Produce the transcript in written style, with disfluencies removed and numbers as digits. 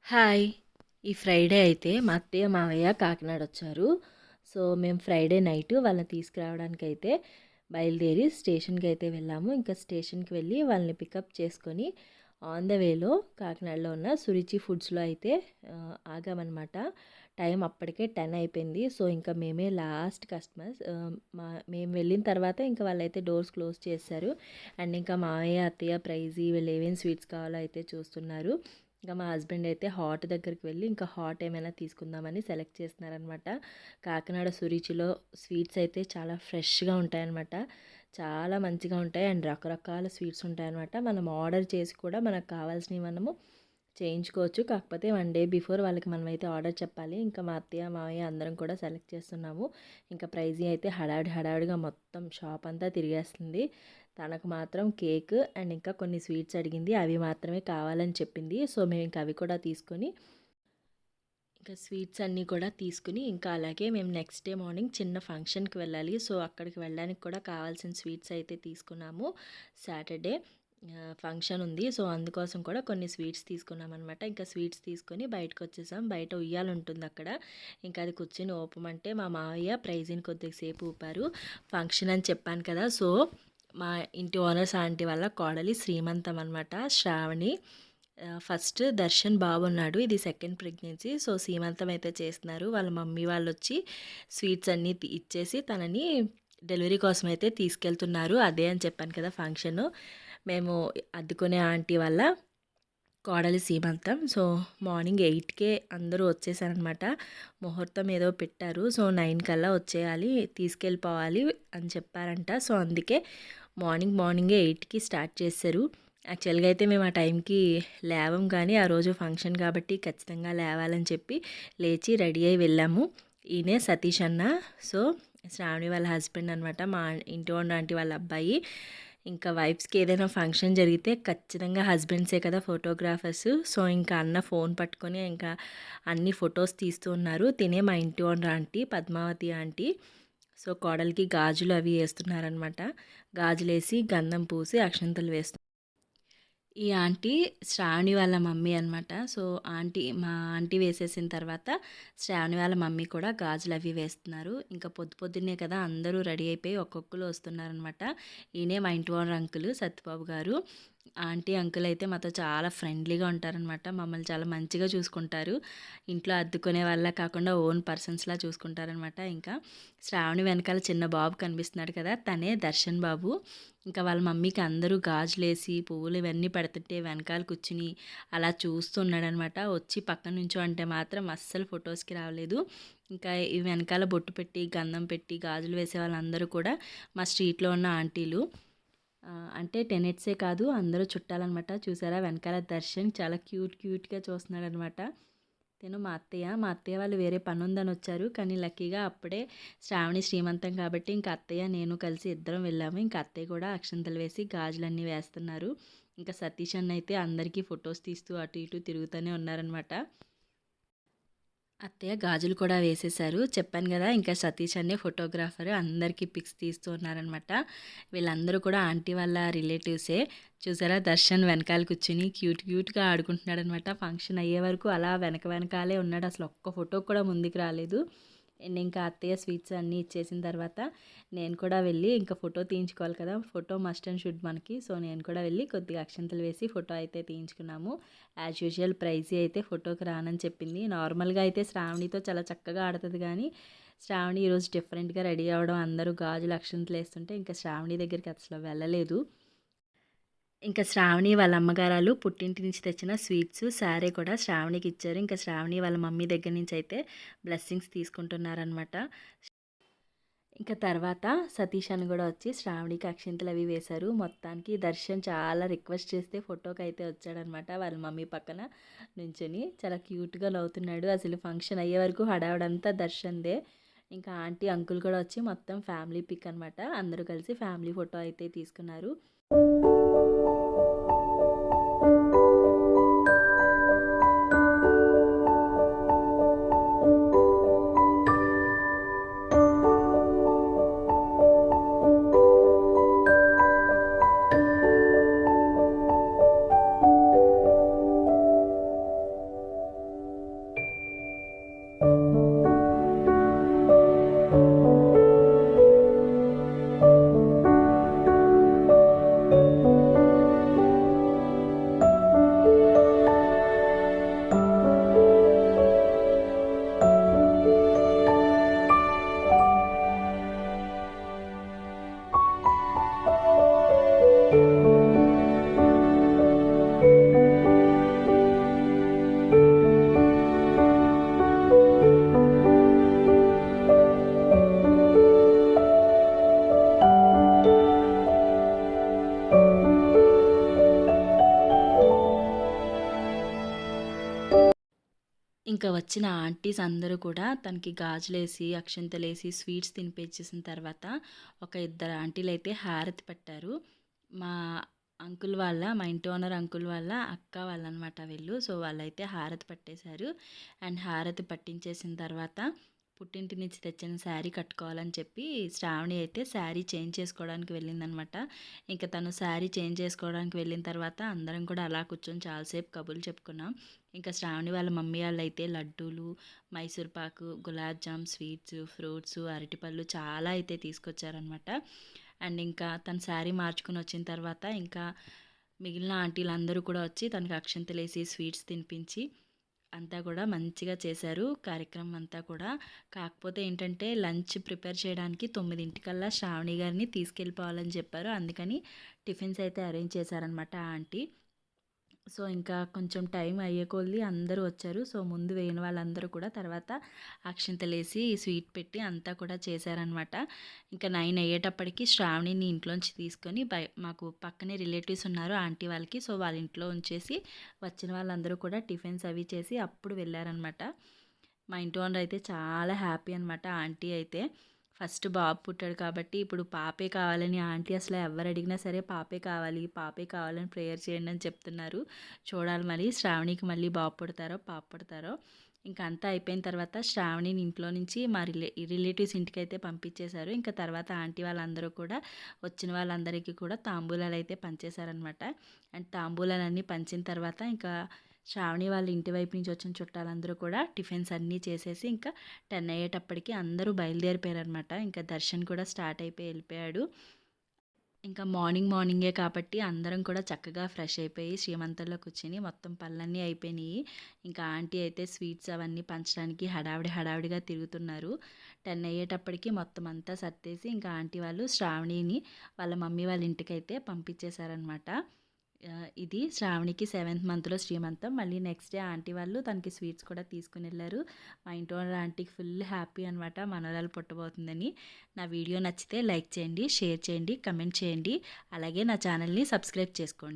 Hi! ఈ Friday అయితే మా అత్తయ్య, మావయ్య కాకినాడ వచ్చారు. సో, మేము ఫ్రైడే నైట్ వాళ్ళని తీసుకురావడానికైతే బయలుదేరి స్టేషన్‌కైతే వెళ్ళాము. ఇంకా స్టేషన్‌కి వెళ్ళి వాళ్ళని పికప్ చేసుకొని ఆన్ ద వేలో కాకినాడలో ఉన్న సురుచి ఫుడ్స్‌లో అయితే ఆగామనమాట. టైం అప్పటికే 10 అయిపోయింది. సో, ఇంకా మేమే లాస్ట్ కస్టమర్స్. మేము వెళ్ళిన తర్వాత ఇంకా వాళ్ళైతే డోర్స్ క్లోజ్ చేశారు. అండ్ ఇంకా మావయ్య, అత్తయ్య ప్రైజీ వీళ్ళు ఏమేమి స్వీట్స్ కావాలో అయితే చూస్తున్నారు. ఇంకా మా హస్బెండ్ అయితే హాట్ దగ్గరికి వెళ్ళి ఇంకా హాట్ ఏమైనా తీసుకుందామని సెలెక్ట్ చేస్తున్నారనమాట. కాకినాడ సురుచిలో స్వీట్స్ అయితే చాలా ఫ్రెష్గా ఉంటాయన్నమాట. చాలా మంచిగా ఉంటాయి అండ్ రకరకాల స్వీట్స్ ఉంటాయన్నమాట. మనం ఆర్డర్ చేసి కూడా మనకు కావాల్సినవి మనము చేయించుకోవచ్చు. కాకపోతే 1 డే బిఫోర్ వాళ్ళకి మనమైతే ఆర్డర్ చెప్పాలి. ఇంకా మా అత్తయ్య, మావయ్య అందరం కూడా సెలెక్ట్ చేస్తున్నాము. ఇంకా ప్రైజీ అయితే హడావిడిగా మొత్తం షాప్ అంతా తిరిగేస్తుంది. తనకు మాత్రం కేక్ అండ్ ఇంకా కొన్ని స్వీట్స్ అడిగింది. అవి మాత్రమే కావాలని చెప్పింది. సో, మేము ఇంకా అవి కూడా తీసుకొని ఇంకా స్వీట్స్ అన్నీ కూడా తీసుకుని ఇంకా అలాగే మేము నెక్స్ట్ డే మార్నింగ్ చిన్న ఫంక్షన్కి వెళ్ళాలి. సో, అక్కడికి వెళ్ళడానికి కూడా కావాల్సిన స్వీట్స్ అయితే తీసుకున్నాము. సాటర్డే ఫంక్షన్ ఉంది. సో, అందుకోసం కూడా కొన్ని స్వీట్స్ తీసుకున్నామన్నమాట. ఇంకా స్వీట్స్ తీసుకొని బయటకు వచ్చేసాం. బయట ఉయ్యాల ఉంటుంది అక్కడ. ఇంకా అది కూర్చొని ఊపమంటే మా మావయ్య ప్రైజ్ని కొద్దిసేపు ఊపారు. ఫంక్షన్ అని చెప్పాను కదా. సో, మా ఇంటి ఓనర్స్ ఆంటీ వాళ్ళ కోడలి శ్రీమంతం అనమాట, శ్రావణి. ఫస్ట్ దర్శన్ బాబున్నాడు, ఇది సెకండ్ ప్రెగ్నెన్సీ. సో, సీమంతం అయితే చేస్తున్నారు. వాళ్ళ మమ్మీ వాళ్ళు వచ్చి స్వీట్స్ అన్నీ ఇచ్చేసి తనని డెలివరీ కోసం అయితే తీసుకెళ్తున్నారు. అదే అని చెప్పాను కదా ఫంక్షను. మేము అద్దుకునే ఆంటీ వల్ల కోడలి సీమంతం. సో, మార్నింగ్ 8కే అందరూ వచ్చేసారనమాట. ముహూర్తం ఏదో పెట్టారు. సో, 9 కల్లా వచ్చేయాలి, తీసుకెళ్ళిపోవాలి అని చెప్పారంట. సో, అందుకే మార్నింగే 8కి స్టార్ట్ చేశారు. యాక్చువల్గా అయితే మేము ఆ టైంకి లేవం, కానీ ఆ రోజు ఫంక్షన్ కాబట్టి ఖచ్చితంగా లేవాలని చెప్పి లేచి రెడీ అయి వెళ్ళాము. ఈయనే సతీష్ అన్న. సో, శ్రావణి వాళ్ళ హస్బెండ్ అనమాట, మా ఇంటి ఓనర్ ఆంటీ వాళ్ళ అబ్బాయి. ఇంకా వైఫ్స్కి ఏదైనా ఫంక్షన్ జరిగితే ఖచ్చితంగా హస్బెండ్సే కదా ఫోటోగ్రాఫర్స్. సో, ఇంకా అన్న ఫోన్ పట్టుకొని ఇంకా అన్ని ఫొటోస్ తీస్తూ ఉన్నారు. తినే మా ఇంటి owner aunty Padmavathi aunty. So, కోడలికి గాజులు అవి వేస్తున్నారనమాట. గాజులు వేసి గంధం పూసి అక్షంతలు వేస్తున్నారు. ఈ ఆంటీ శ్రావణి వాళ్ళ మమ్మీ అనమాట. సో, మా ఆంటీ వేసేసిన తర్వాత శ్రావణి వాళ్ళ మమ్మీ కూడా గాజులు అవి వేస్తున్నారు. ఇంకా పొద్దున్నే కదా అందరూ రెడీ అయిపోయి ఒక్కొక్కరు వస్తున్నారనమాట. ఈయనే మా ఇంటి ఓనర్ అంకుల్ సత్యబాబు గారు. ఆంటీ అంకుల్ అయితే మాతో చాలా ఫ్రెండ్లీగా ఉంటారనమాట. మమ్మల్ని చాలా మంచిగా చూసుకుంటారు. ఇంట్లో అద్దుకునే వాళ్ళ కాకుండా ఓన్ పర్సన్స్లా చూసుకుంటారనమాట. ఇంకా శ్రావణి వెనకాల చిన్న బాబు కనిపిస్తున్నాడు కదా, తనే దర్శన్ బాబు. ఇంకా వాళ్ళ మమ్మీకి అందరూ గాజులేసి పువ్వులు ఇవన్నీ పెడుతుంటే వెనకాల కూర్చుని అలా చూస్తున్నాడనమాట. వచ్చి పక్కన నుంచో అంటే మాత్రం అస్సలు ఫొటోస్కి రావలేదు. ఇంకా ఈ వెనకాల బొట్టు పెట్టి గంధం పెట్టి గాజులు వేసే వాళ్ళందరూ కూడా మా స్ట్రీట్లో ఉన్న ఆంటీలు. అంటే టెనెట్సే కాదు, అందరూ చుట్టాలన్నమాట. చూసారా వెనకాల దర్శన్ చాలా క్యూట్గా చూస్తున్నాడు అనమాట. తను మా అత్తయ్య వాళ్ళు వేరే పని ఉందని వచ్చారు. కానీ లక్కీగా అప్పుడే శ్రావణి శ్రీమంతం కాబట్టి ఇంకా అత్తయ్య నేను కలిసి ఇద్దరం వెళ్ళాము. ఇంకా అత్తయ్య కూడా అక్షంతలు వేసి గాజులన్నీ వేస్తున్నారు. ఇంకా సతీష్ అన్న అయితే అందరికీ ఫొటోస్ తీస్తూ అటు ఇటు తిరుగుతూనే ఉన్నారనమాట. అత్తయ్య గాజులు కూడా వేసేశారు. చెప్పాను కదా, ఇంకా సతీష్ అనే ఫోటోగ్రాఫర్ అందరికీ పిక్స్ తీస్తూ ఉన్నారనమాట. వీళ్ళందరూ కూడా ఆంటీ వాళ్ళ రిలేటివ్సే. చూసారా దర్శన్ వెనకాల కూర్చుని క్యూట్గా ఆడుకుంటున్నాడనమాట. ఫంక్షన్ అయ్యే వరకు అలా వెనకాలే ఉన్నాడు. అసలు ఒక్క ఫోటో కూడా ముందుకు రాలేదు. అండ్ ఇంకా అత్తయ్య స్వీట్స్ అన్నీ ఇచ్చేసిన తర్వాత నేను కూడా వెళ్ళి ఇంకా ఫోటో తీయించుకోవాలి కదా, ఫోటో మస్ట్ అండ్ షుడ్ మనకి. సో, నేను కూడా వెళ్ళి కొద్దిగా అక్షంతలు వేసి ఫోటో అయితే తీయించుకున్నాము. యాజ్ యూజువల్ ప్రైజీ అయితే ఫోటోకి రానని చెప్పింది. నార్మల్గా అయితే శ్రావణితో చాలా చక్కగా ఆడుతుంది, కానీ శ్రావణి ఈరోజు డిఫరెంట్గా రెడీ అవ్వడం, అందరూ గాజులు అక్షంతలు వేస్తుంటే ఇంకా శ్రావణి దగ్గరికి అసలు వెళ్ళలేదు. ఇంకా శ్రావణి వాళ్ళ అమ్మగారాలు పుట్టింటి నుంచి తెచ్చిన స్వీట్స్ శారీ కూడా శ్రావణికి ఇచ్చారు. ఇంకా శ్రావణి వాళ్ళ మమ్మీ దగ్గర నుంచి అయితే బ్లెస్సింగ్స్ తీసుకుంటున్నారనమాట. ఇంకా తర్వాత సతీష్ అని కూడా వచ్చి శ్రావణికి అక్షింతలు అవి వేశారు. మొత్తానికి దర్శన్ చాలా రిక్వెస్ట్ చేస్తే ఫోటోకి అయితే వచ్చాడనమాట. వాళ్ళ మమ్మీ పక్కన నుంచొని చాలా క్యూట్గా నవ్వుతున్నాడు. అసలు ఫంక్షన్ అయ్యే వరకు హడావుడంతా దర్శన్దే. ఇంకా ఆంటీ అంకుల్ కూడా వచ్చి మొత్తం ఫ్యామిలీ పిక్ అనమాట. అందరూ కలిసి ఫ్యామిలీ ఫోటో అయితే తీసుకున్నారు. ఇంకా వచ్చిన ఆంటీస్ అందరూ కూడా తనకి గాజులేసి, అక్షింతలేసి, స్వీట్స్ తినిపించేసిన తర్వాత ఒక ఇద్దరు ఆంటీలైతే హారతి పట్టారు. మా మా ఇంటి ఓనర్ అంకుల్ వాళ్ళ అక్క వాళ్ళనమాట వీళ్ళు. సో, వాళ్ళైతే హారతి పట్టేశారు. అండ్ హారతి పట్టించేసిన తర్వాత పుట్టింటి నుంచి తెచ్చిన శారీ కట్టుకోవాలని చెప్పి శ్రావణి అయితే శారీ చేంజ్ చేసుకోవడానికి వెళ్ళిందనమాట. ఇంకా తను శారీ చేంజ్ చేసుకోవడానికి వెళ్ళిన తర్వాత అందరం కూడా అలా కూర్చొని చాలాసేపు కబుర్లు చెప్పుకున్నాం. ఇంకా శ్రావణి వాళ్ళ మమ్మీ వాళ్ళు అయితే లడ్డూలు, మైసూర్ పాకు, గులాబ్ జామ్, స్వీట్స్, ఫ్రూట్స్, అరటిపళ్ళు చాలా అయితే తీసుకొచ్చారనమాట. అండ్ ఇంకా తన శారీ మార్చుకుని వచ్చిన తర్వాత ఇంకా మిగిలిన ఆంటీలందరూ కూడా వచ్చి తనకి అక్షంతలేసి స్వీట్స్ తినిపించి అంతా కూడా మంచిగా చేశారు కార్యక్రమం అంతా కూడా. కాకపోతే ఏంటంటే లంచ్ ప్రిపేర్ చేయడానికి 9:00కల్లా శ్రావణి గారిని తీసుకెళ్ళిపోవాలని చెప్పారు. అందుకని టిఫిన్స్ అయితే అరేంజ్ చేశారనమాట ఆంటీ. సో, ఇంకా కొంచెం టైం అయ్యే కొద్దీ అందరూ వచ్చారు. సో, ముందు వేయని వాళ్ళందరూ కూడా తర్వాత అక్షింతలేసి స్వీట్ పెట్టి అంతా కూడా చేశారనమాట. ఇంకా 9 అయ్యేటప్పటికి శ్రావణిని ఇంట్లోంచి తీసుకొని మాకు పక్కనే రిలేటివ్స్ ఉన్నారు ఆంటీ వాళ్ళకి. సో, వాళ్ళ ఇంట్లో ఉంచేసి వచ్చిన వాళ్ళందరూ కూడా టిఫిన్స్ అవి చేసి అప్పుడు వెళ్ళారనమాట. మా ఇంటి ఓనర్ అయితే చాలా హ్యాపీ అనమాట ఆంటీ అయితే. ఫస్ట్ బాబు పుట్టాడు కాబట్టి ఇప్పుడు పాపే కావాలని ఆంటీ అసలు ఎవరు అడిగినా సరే పాపే కావాలి, పాపే కావాలని ప్రేయర్ చేయండి అని చెప్తున్నారు. చూడాలి మరి శ్రావణికి మళ్ళీ బాబు పుడతారో పాప పుడతారో. ఇంకా అంతా అయిపోయిన తర్వాత శ్రావణిని ఇంట్లో నుంచి మా రిలేటివ్స్ ఇంటికి అయితే పంపించేశారు. ఇంకా తర్వాత ఆంటీ వాళ్ళందరూ కూడా వచ్చిన వాళ్ళందరికీ కూడా తాంబూలాలు అయితే పంచేశారనమాట. అండ్ తాంబూలాలన్నీ పంచిన తర్వాత ఇంకా శ్రావణి వాళ్ళ ఇంటి వైపు నుంచి వచ్చిన చుట్టాలందరూ కూడా టిఫిన్స్ అన్నీ చేసేసి ఇంకా 10 అయ్యేటప్పటికి అందరూ బయలుదేరిపోయారనమాట. ఇంకా దర్శన్ కూడా స్టార్ట్ అయిపోయి వెళ్ళిపోయాడు. ఇంకా మార్నింగే కాబట్టి అందరం కూడా చక్కగా ఫ్రెష్ అయిపోయి శ్రీమంతంలో కూర్చొని మొత్తం పనులన్నీ అయిపోయినాయి. ఇంకా ఆంటీ అయితే స్వీట్స్ అవన్నీ పంచడానికి హడావిడిగా తిరుగుతున్నారు. 10 అయ్యేటప్పటికి మొత్తం అంతా సర్దేసి ఇంకా ఆంటీ వాళ్ళు శ్రావణిని వాళ్ళ మమ్మీ వాళ్ళ ఇంటికైతే పంపించేశారనమాట. ఇది శ్రావణికి 7th మంత్లో శ్రీమంతం. మళ్ళీ నెక్స్ట్ డే ఆంటీ వాళ్ళు తనకి స్వీట్స్ కూడా తీసుకుని వెళ్ళారు. మా ఇంటి ఓనర్ ఆంటీకి ఫుల్ హ్యాపీ అనమాట మనవరాలు పుట్టబోతుందని. నా వీడియో నచ్చితే లైక్ చేయండి, షేర్ చేయండి, కమెంట్ చేయండి. అలాగే నా ఛానల్ని సబ్స్క్రైబ్ చేసుకోండి.